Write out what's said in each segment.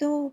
2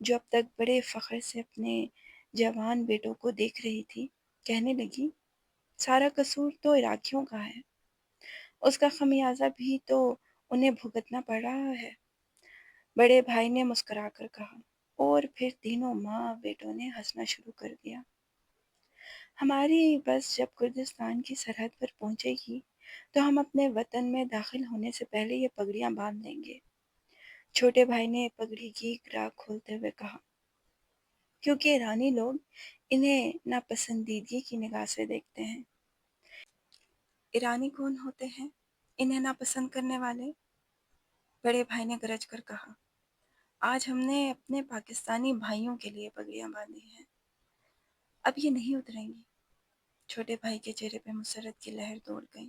جو اب تک بڑے فخر سے اپنے جوان بیٹوں کو دیکھ رہی تھی، کہنے لگی، سارا قصور تو عراقیوں کا ہے، اس کا خمیازہ بھی تو انہیں بھگتنا پڑ رہا ہے۔ بڑے بھائی نے مسکرا کر کہا، اور پھر تینوں ماں بیٹوں نے ہنسنا شروع کر دیا۔ ہماری بس جب کردستان کی سرحد پر پہنچے گی تو ہم اپنے وطن میں داخل ہونے سے پہلے یہ پگڑیاں باندھ لیں گے، چھوٹے بھائی نے پگڑی کی گراہ کھولتے ہوئے کہا، کیونکہ ایرانی لوگ انہیں ناپسندیدگی کی نگاہ سے دیکھتے ہیں۔ ایرانی کون ہوتے ہیں انہیں ناپسند کرنے والے؟ بڑے بھائی نے گرج کر کہا، آج ہم نے اپنے پاکستانی بھائیوں کے لیے پگڑیاں باندھی ہیں، اب یہ نہیں اتریں گی۔ چھوٹے بھائی کے چہرے پہ مسرت کی لہر دوڑ گئی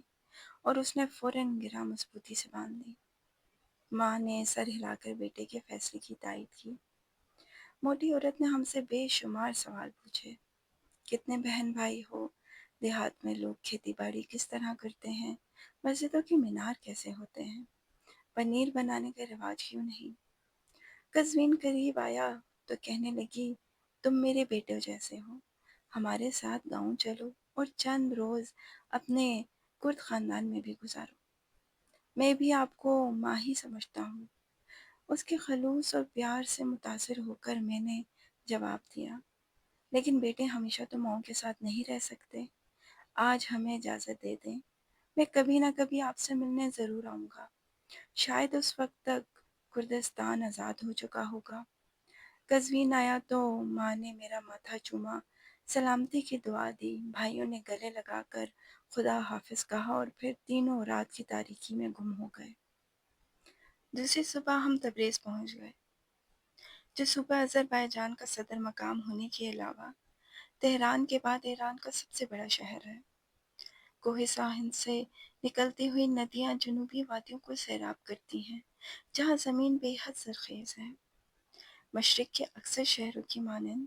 اور اس نے فوراً گرہ مضبوطی سے باندھ دی۔ ماں نے سر ہلا کر بیٹے کے فیصلے کی تائید کی۔ موٹی عورت نے ہم سے بے شمار سوال پوچھے، کتنے بہن بھائی ہو؟ دیہات میں لوگ کھیتی باڑی کس طرح کرتے ہیں؟ مسجدوں کی مینار کیسے ہوتے ہیں؟ پنیر بنانے کا رواج کیوں نہیں؟ قزوین قریب آیا تو کہنے لگی، تم میرے بیٹے جیسے ہو، ہمارے ساتھ گاؤں چلو اور چند روز اپنے کرد خاندان میں بھی گزارو۔ میں بھی آپ کو ماں ہی سمجھتا ہوں۔ اس کے خلوص اور پیار سے متاثر ہو کر میں نے جواب دیا، لیکن بیٹے ہمیشہ تو ماؤں کے ساتھ نہیں رہ سکتے، آج ہمیں اجازت دے دیں، میں کبھی نہ کبھی آپ سے ملنے ضرور آؤں گا، شاید اس وقت تک کردستان آزاد ہو چکا ہوگا۔ قزوین آیا تو ماں نے میرا ماتھا چوما، سلامتی کی دعا دی، بھائیوں نے گلے لگا کر خدا حافظ کہا اور پھر تینوں رات کی تاریکی میں گم ہو گئے۔ دوسری صبح ہم تبریز پہنچ گئے، جو صوبہ آذربائیجان کا صدر مقام ہونے کے علاوہ تہران کے بعد ایران کا سب سے بڑا شہر ہے۔ کوہ ساحل سے نکلتی ہوئی ندیاں جنوبی وادیوں کو سیراب کرتی ہیں، جہاں زمین بے حد زرخیز ہے۔ مشرق کے اکثر شہروں کی مانند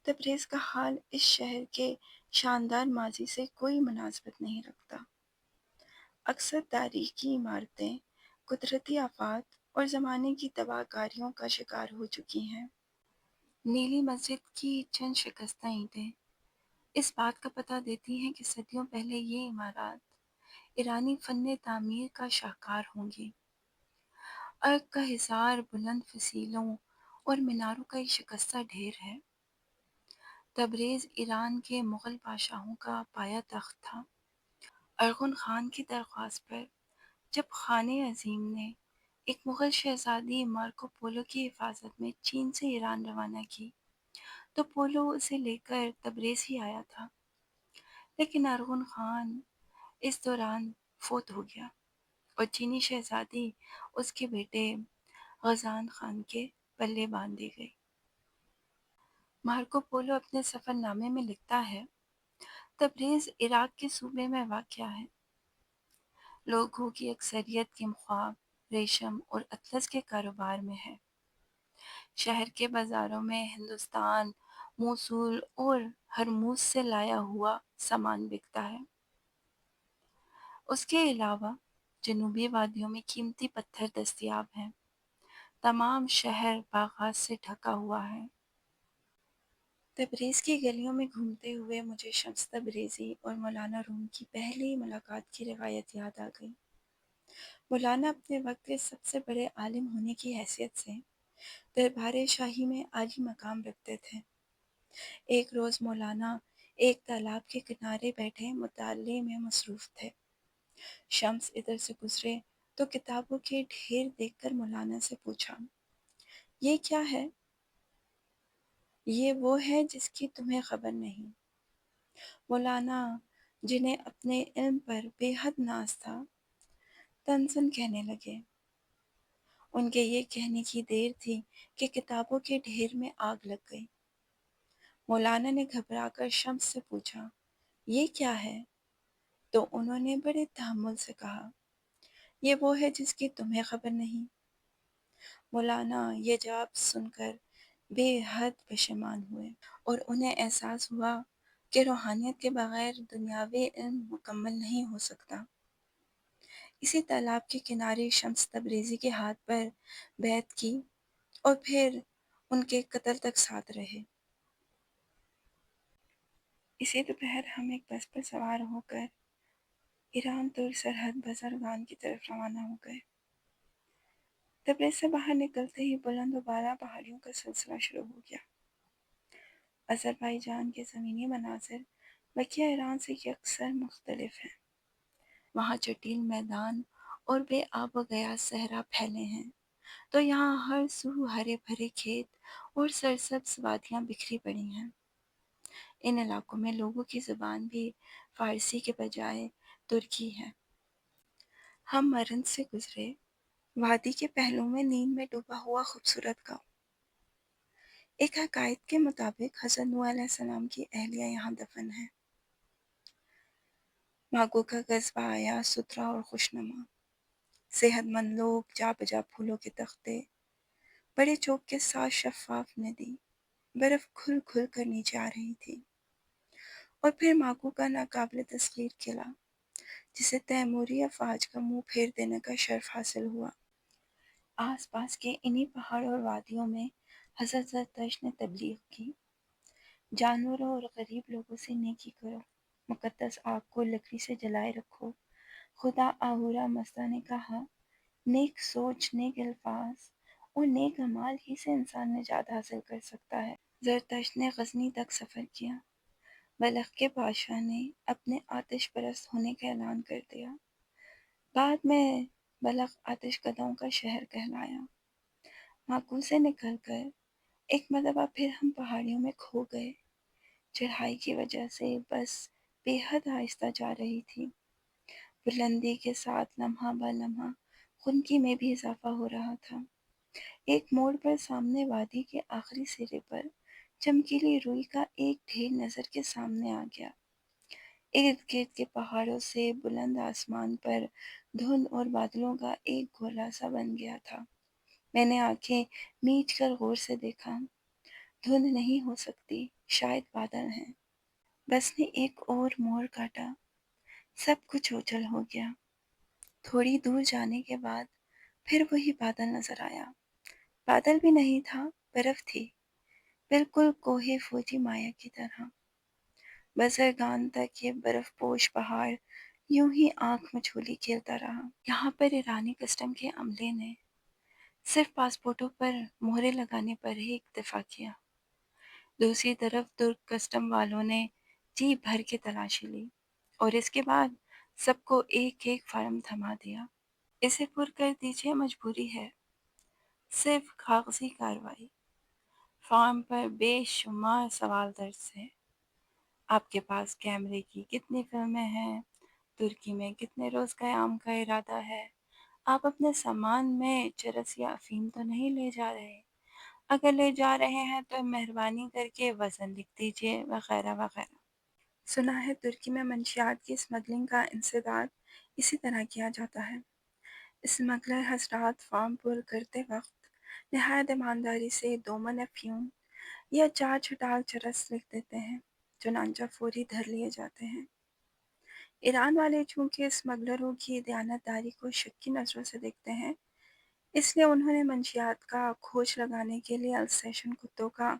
تبریز کا حال اس شہر کے شاندار ماضی سے کوئی مناسبت نہیں رکھتا۔ اکثر تاریخی عمارتیں قدرتی آفات اور زمانے کی تباہ کاریوں کا شکار ہو چکی ہیں۔ نیلی مسجد کی چند شکستہ اینٹیں اس بات کا پتہ دیتی ہیں کہ صدیوں پہلے یہ عمارات ایرانی فن تعمیر کا شاہکار ہوں گی۔ ارگ کا حصار بلند فسیلوں اور میناروں کا ایک شکستہ ڈھیر ہے۔ تبریز ایران کے مغل بادشاہوں کا پایہ تخت تھا۔ ارغن خان کی درخواست پر جب خان عظیم نے ایک مغل شہزادی مارکو پولو کی حفاظت میں چین سے ایران روانہ کی تو پولو اسے لے کر تبریز ہی آیا تھا، لیکن ارغن خان اس دوران فوت ہو گیا اور چینی شہزادی اس کے بیٹے غزان خان کے پلے باندھ دی گئی۔ مارکو پولو اپنے سفر نامے میں لکھتا ہے، تبریز عراق کے صوبے میں واقع ہے۔ لوگوں کی اکثریت کے خواب ریشم اور اطلس کے کاروبار میں ہے۔ شہر کے بازاروں میں ہندوستان، موصول اور ہرموز سے لایا ہوا سامان بکتا ہے۔ اس کے علاوہ جنوبی وادیوں میں قیمتی پتھر دستیاب ہیں۔ تمام شہر باغات سے ڈھکا ہوا ہے۔ تبریز کی گلیوں میں گھومتے ہوئے مجھے شمس تبریزی اور مولانا روم کی پہلی ملاقات کی روایت یاد آ گئی۔ مولانا اپنے وقت کے سب سے بڑے عالم ہونے کی حیثیت سے دربار شاہی میں عالی مقام رکھتے تھے۔ ایک روز مولانا ایک تالاب کے کنارے بیٹھے مطالعے میں مصروف تھے۔ شمس ادھر سے گزرے تو کتابوں کے ڈھیر دیکھ کر مولانا سے پوچھا، یہ کیا ہے؟ یہ وہ ہے جس کی تمہیں خبر نہیں۔ مولانا، جنہیں اپنے علم پر بے حد ناز تھا، تنزن کہنے لگے۔ ان کے یہ کہنے کی دیر تھی کہ کتابوں کے ڈھیر میں آگ لگ گئی۔ مولانا نے گھبرا کر شمس سے پوچھا، یہ کیا ہے؟ تو انہوں نے بڑے تحمل سے کہا، یہ وہ ہے جس کی تمہیں خبر نہیں۔ مولانا یہ جواب سن کر بے حد پشیمان ہوئے اور انہیں احساس ہوا کہ روحانیت کے بغیر دنیاوی علم مکمل نہیں ہو سکتا۔ اسی تالاب کے کنارے شمس تبریزی کے ہاتھ پر بیعت کی اور پھر ان کے قتل تک ساتھ رہے۔ اسی دوپہر ہم ایک بس پر سوار ہو کر ایران ترک سرحد بزرگان کی طرف روانہ ہو گئے۔ تبریز سے باہر نکلتے ہی بلند و بالا پہاڑیوں کا سلسلہ شروع ہو گیا۔ آذربائیجان کے زمینی مناظر بقیہ ایران سے یکسر مختلف ہیں۔ وہاں چٹیل میدان اور بے آب و گیا صحرا پھیلے ہیں، تو یہاں ہر سو ہرے بھرے کھیت اور سرسبز وادیاں بکھری پڑی ہیں۔ ان علاقوں میں لوگوں کی زبان بھی فارسی کے بجائے ترکی ہے۔ ہم مرند سے گزرے، وادی کے پہلو میں نیند میں ڈوبا ہوا خوبصورت گاؤں۔ ایک حکایت کے مطابق حضرت نوح علیہ السلام کی اہلیہ یہاں دفن ہے۔ ماگو کا قصبہ آیا ستھرا اور خوشنما، صحت مند لوگ، جا بجا پھولوں کے تختے، بڑے چوک کے ساتھ شفاف ندی، برف کھل کھل کر نیچے آ رہی تھی، اور پھر ماگو کا ناقابل تسخیر قلعہ جسے تیموری افواج کا منہ پھیر دینے کا شرف حاصل ہوا۔ آس پاس کے انہی پہاڑوں اور وادیوں میں حضرت زرتشت نے تبلیغ کی، جانوروں اور غریب لوگوں سے نیکی کرو، مقدس آگ کو لکڑی سے جلائے رکھو۔ خدا آہورا مزدا نے کہا، نیک سوچ، نیک الفاظ اور نیک اعمال ہی سے انسان نجات حاصل کر سکتا ہے۔ زرتشت نے غزنی تک سفر کیا۔ بلخ کے بادشاہ نے اپنے آتش پرست ہونے کا اعلان کر دیا۔ بعد میں بلخ آتش کدوں کا شہر کہلایا۔ ماکو سے نکل کر ایک مرتبہ پھر ہم پہاڑیوں میں کھو گئے۔ چڑھائی کی وجہ سے بس بے حد آہستہ جا رہی تھی۔ بلندی کے ساتھ لمحہ بہ لمحہ خنکی میں بھی اضافہ ہو رہا تھا۔ ایک موڑ پر سامنے وادی کے آخری سرے پر چمکیلی روئی کا ایک ڈھیر نظر کے سامنے آ گیا۔ ارد گرد کے پہاڑوں سے بلند آسمان پر دھند اور بادلوں کا ایک گولا سا بن گیا تھا۔ میں نے آنکھیں میچ کر غور سے دیکھا۔ دھند نہیں ہو سکتی، شاید بادل ہیں۔ بس نے ایک اور موڑ کاٹا، سب کچھ اوجھل ہو گیا۔ تھوڑی دور جانے کے بعد پھر وہی بادل نظر آیا۔ بادل بھی نہیں تھا، برف تھی، بالکل کوہ فوجی مایا کی طرح۔ بزرگان تک یہ برف پوش پہاڑ یوں ہی آنکھ مچھولی کھیلتا رہا۔ یہاں پر ایرانی کسٹم کے عملے نے صرف پاسپورٹوں پر مہرے لگانے پر ہی اکتفا کیا۔ دوسری طرف ترک کسٹم والوں نے جی بھر کے تلاشی لی اور اس کے بعد سب کو ایک ایک فارم تھما دیا۔ اسے پر کر دیجیے، مجبوری ہے، صرف کاغذی کارروائی۔ فارم پر بے شمار سوال درج تھے۔ آپ کے پاس کیمرے کی کتنی فلمیں ہیں؟ ترکی میں کتنے روز قیام کا ارادہ ہے؟ آپ اپنے سامان میں چرس یا افیم تو نہیں لے جا رہے؟ اگر لے جا رہے ہیں تو مہربانی کر کے وزن لکھ دیجیے، وغیرہ وغیرہ۔ سنا ہے ترکی میں منشیات کی اسمگلنگ کا انسداد اسی طرح کیا جاتا ہے۔ اسمگلر حضرات فارم پر کرتے وقت نہایت ایمانداری سے 2 من افیون یا 4 چھٹال چرس لکھ دیتے ہیں، چنانچہ فوری دھر لیے جاتے ہیں۔ ایران والے چونکہ اسمگلروں کی دیانتداری کو شک کی نظروں سے دیکھتے ہیں، اس لیے انہوں نے منشیات کا کھوج لگانے کے لیے السیشن کتوں کا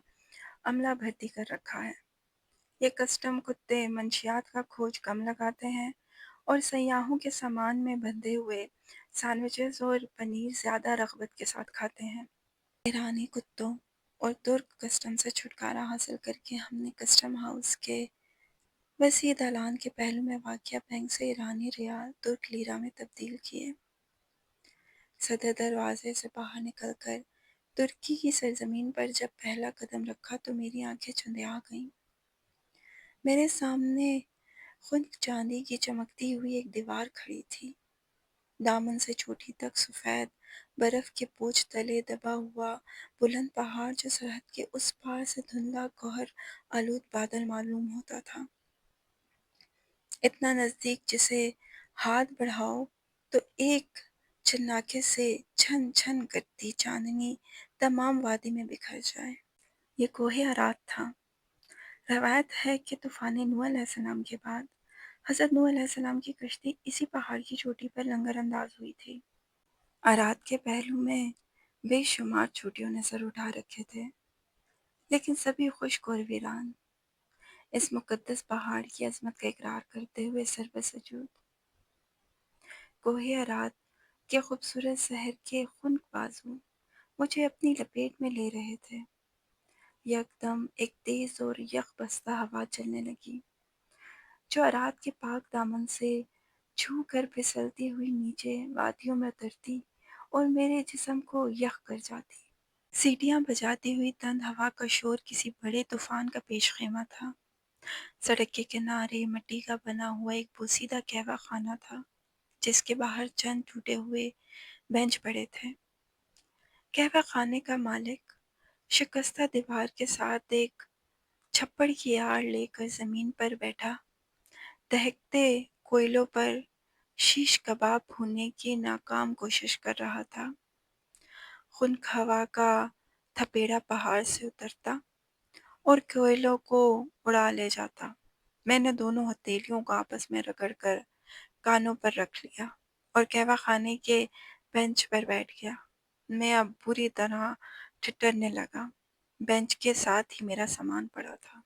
عملہ بھرتی کر رکھا ہے۔ یہ کسٹم کتے منشیات کا کھوج کم لگاتے ہیں اور سیاحوں کے سامان میں بندھے ہوئے سینڈوچز اور پنیر زیادہ رغبت کے ساتھ کھاتے ہیں۔ ایرانی کتوں اور ترک کسٹم سے چھٹکارا حاصل کر کے ہم نے کسٹم ہاؤس کے وسیع دالان کے پہلو میں واقع بینک سے ایرانی ریال ترک لیرہ میں تبدیل کیے۔ صدر دروازے سے باہر نکل کر ترکی کی سرزمین پر جب پہلا قدم رکھا تو میری آنکھیں چندیا گئیں۔ میرے سامنے خنک چاندی کی چمکتی ہوئی ایک دیوار کھڑی تھی، دامن سے چوٹی تک سفید برف کے بوجھ تلے دبا ہوا بلند پہاڑ جو سرحد کے اس پار سے دھندلا گوہر آلود بادل معلوم ہوتا تھا، اتنا نزدیک جسے ہاتھ بڑھاؤ تو ایک چناکے سے چھن چھن کرتی چاندنی تمام وادی میں بکھر جائے۔ یہ کوہ ارات تھا۔ روایت ہے کہ طوفان نوح علیہ السلام کے بعد حضرت نوح علیہ السلام کی کشتی اسی پہاڑ کی چوٹی پر لنگر انداز ہوئی تھی۔ ارات کے پہلو میں بے شمار چوٹیوں نے سر اٹھا رکھے تھے۔ لیکن سبھی خشک اور ویران، اس مقدس پہاڑ کی عظمت کا اقرار کرتے ہوئے سر بہ سجود۔ کوہ ارات کے خوبصورت شہر کے خنک بازو مجھے اپنی لپیٹ میں لے رہے تھے۔ یکدم ایک تیز اور یخ بستہ ہوا چلنے لگی، جو ارات کے پاک دامن سے چھو کر پھسلتی ہوئی نیچے وادیوں میں اترتی اور میرے جسم کو یخ کر جاتی۔ سیٹیاں بجاتی ہوئی تند ہوا کا شور کسی بڑے طوفان کا پیش خیمہ تھا۔ سڑک کے کنارے مٹی کا بنا ہوا ایک بوسیدہ قہوہ خانہ تھا، جس کے باہر چند ٹوٹے ہوئے بینچ پڑے تھے۔ قہوہ خانے کا مالک شکستہ دیوار کے ساتھ ایک چھپڑ کی آڑ لے کر زمین پر بیٹھا دہکتے کوئلوں پر شیش کباب بھوننے کی ناکام کوشش کر رہا تھا۔ خنک ہوا کا تھپیڑا پہاڑ سے اترتا اور کوئلوں کو اڑا لے جاتا۔ میں نے دونوں ہتھیلیوں کو آپس میں رگڑ کر کانوں پر رکھ لیا اور قہوہ خانے کے بینچ پر بیٹھ گیا۔ میں اب بری طرح ٹھٹرنے لگا۔ بینچ کے ساتھ ہی میرا سامان پڑا تھا۔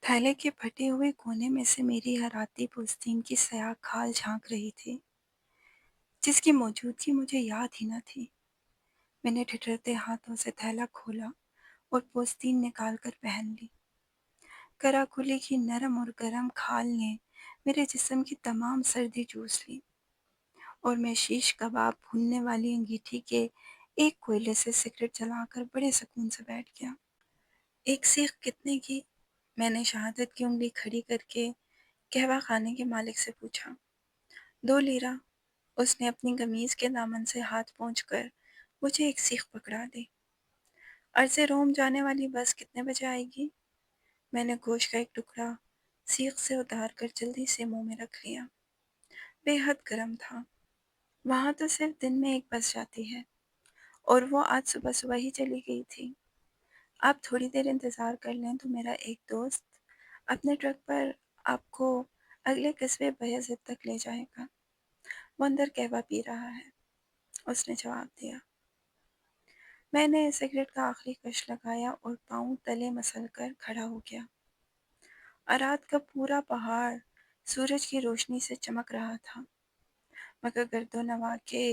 تھیلے کے پھٹے ہوئے کونے میں سے میری ہراتی پوستین کی سیاہ کھال جھانک رہی تھی، جس کی موجودگی مجھے یاد ہی نہ تھی۔ میں نے ٹھٹرتے ہاتھوں سے تھیلا کھولا اور پوستین نکال کر پہن لی۔ کراکلی کی نرم اور گرم کھال نے میرے جسم کی تمام سردی چوس لی اور میں شیش کباب بھوننے والی انگیٹھی کے ایک کوئلے سے سگریٹ جلا کر بڑے سکون سے بیٹھ گیا۔ ایک سیخ کتنے کی؟ میں نے شہادت کی انگلی کھڑی کر کے قہوہ خانے کے مالک سے پوچھا۔ 2 لیرہ۔ اس نے اپنی قمیض کے دامن سے ہاتھ پہنچ کر مجھے ایک سیخ پکڑا دی۔ عرض روم جانے والی بس کتنے بجے آئے گی؟ میں نے گوشت کا ایک ٹکڑا سیخ سے اتار کر جلدی سے منہ میں رکھ لیا۔ بے حد گرم تھا۔ وہاں تو صرف دن میں ایک بس جاتی ہے اور وہ آج صبح صبح ہی چلی گئی تھی۔ آپ تھوڑی دیر انتظار کر لیں تو میرا ایک دوست اپنے ٹرک پر آپ کو اگلے قصبے بیضت تک لے جائے گا۔ وہ اندر قہوہ پی رہا ہے، اس نے جواب دیا۔ میں نے سگریٹ کا آخری کش لگایا اور پاؤں تلے مسل کر کھڑا ہو گیا۔ ارات کا پورا پہاڑ سورج کی روشنی سے چمک رہا تھا، مگر گرد و نواح کے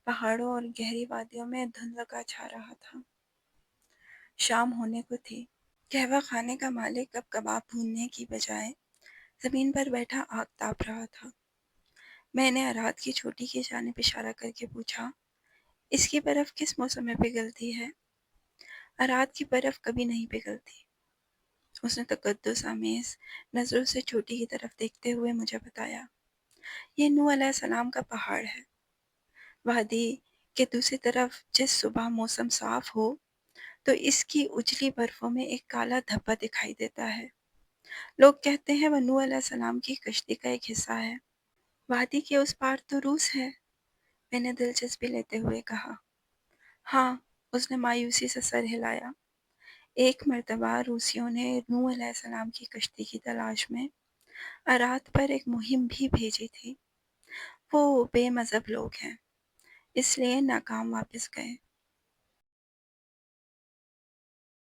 پہاڑوں اور گہری وادیوں میں دھندلا چھا رہا تھا۔ شام ہونے کو تھی۔ قہوہ خانے کا مالک اب کباب بھوننے کی بجائے زمین پر بیٹھا آگ تاپ رہا تھا۔ میں نے ارات کی چوٹی کی جانب اشارہ کر کے پوچھا، اس کی برف کس موسم میں پگھلتی ہے؟ ارات کی برف کبھی نہیں پگھلتی، اس نے تقدس آمیز نظروں سے چوٹی کی طرف دیکھتے ہوئے مجھے بتایا۔ یہ نوح علیہ السلام کا پہاڑ ہے۔ وادی کے دوسری طرف جس صبح موسم صاف ہو تو اس کی اجلی برفوں میں ایک کالا دھبا دکھائی دیتا ہے۔ لوگ کہتے ہیں وہ نوح علیہ السلام کی کشتی کا ایک حصہ ہے۔ وادی کے اس پار تو روس ہے، میں نے دلچسپی لیتے ہوئے کہا۔ ہاں، اس نے مایوسی سے سر ہلایا۔ ایک مرتبہ روسیوں نے نوح علیہ السلام کی کشتی کی تلاش میں ارات پر ایک مہم بھی بھیجی تھی۔ وہ بے مذہب لوگ ہیں، اس لیے ناکام واپس گئے۔